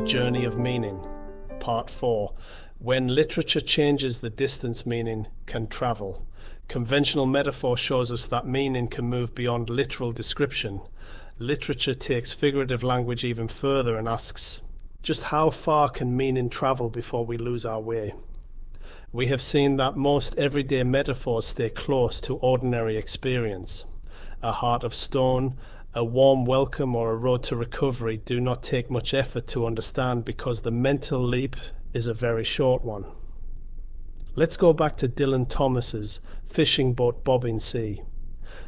Journey of Meaning, Part 4. When literature changes, the distance meaning can travel. Conventional metaphor shows us that meaning can move beyond literal description. Literature takes figurative language even further and asks, just how far can meaning travel before we lose our way? We have seen that most everyday metaphors stay close to ordinary experience. A heart of stone, a warm welcome, or a road to recovery do not take much effort to understand because the mental leap is a very short one. Let's go back to Dylan Thomas's Fishing Boat Bobbing Sea.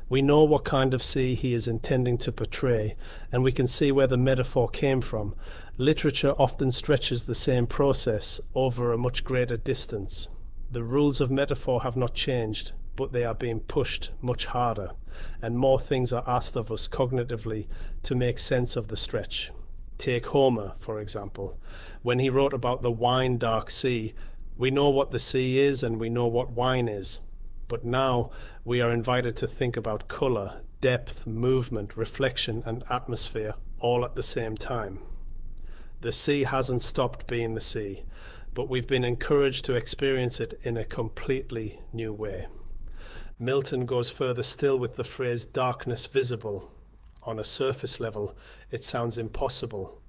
We know what kind of sea he is intending to portray, and we can see where the metaphor came from. Literature often stretches the same process over a much greater distance. The rules of metaphor have not changed, but they are being pushed much harder, and more things are asked of us cognitively to make sense of the stretch. Take Homer, for example. When he wrote about the wine-dark sea, we know what the sea is and we know what wine is. But now we are invited to think about colour, depth, movement, reflection and atmosphere all at the same time. The sea hasn't stopped being the sea, but we've been encouraged to experience it in a completely new way. Milton goes further still with the phrase darkness visible. On a surface level, it sounds impossible.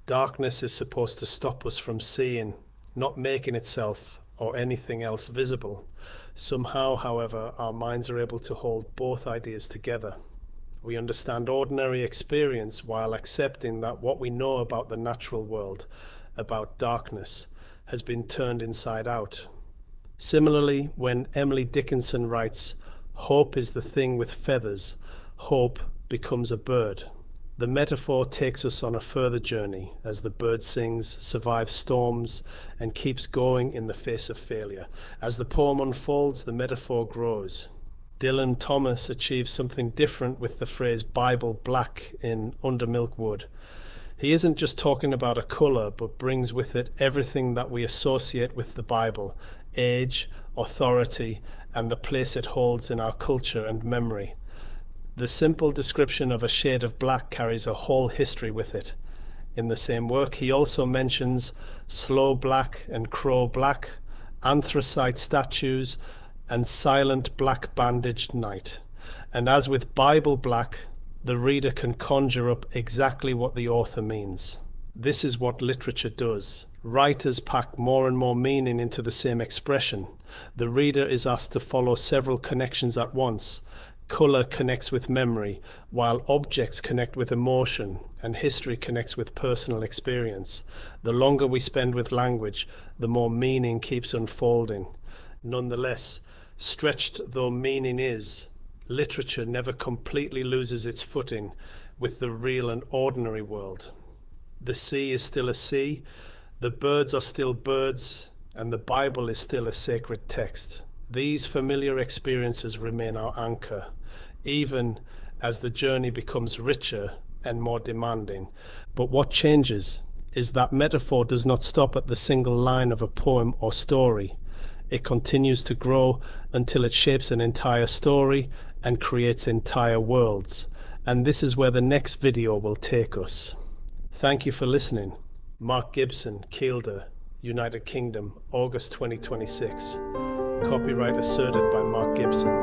Darkness is supposed to stop us from seeing, not making itself or anything else visible. Somehow, however, our minds are able to hold both ideas together. We understand ordinary experience while accepting that what we know about the natural world, about darkness, has been turned inside out. Similarly, when Emily Dickinson writes, "Hope is the thing with feathers," hope becomes a bird. The metaphor takes us on a further journey as the bird sings, survives storms, and keeps going in the face of failure. As the poem unfolds, the metaphor grows. Dylan Thomas achieves something different with the phrase Bible black in Under Milk Wood. He isn't just talking about a colour, but brings with it everything that we associate with the Bible: age, authority, and the place it holds in our culture and memory. The simple description of a shade of black carries a whole history with it. In the same work, he also mentions slow black and crow black, anthracite statues, and silent black bandaged night. And as with Bible black, the reader can conjure up exactly what the author means. This is what literature does. Writers pack more and more meaning into the same expression. The reader is asked to follow several connections at once. Colour connects with memory, while objects connect with emotion, and history connects with personal experience. The longer we spend with language, the more meaning keeps unfolding. Nonetheless, stretched though meaning is, literature never completely loses its footing with the real and ordinary world. The sea is still a sea, the birds are still birds, and the Bible is still a sacred text. These familiar experiences remain our anchor, even as the journey becomes richer and more demanding. But what changes is that metaphor does not stop at the single line of a poem or story. It continues to grow until it shapes an entire story and creates entire worlds. And this is where the next video will take us. Thank you for listening. Mark Gibson, Kielder, United Kingdom, August 2026. Copyright asserted by Mark Gibson.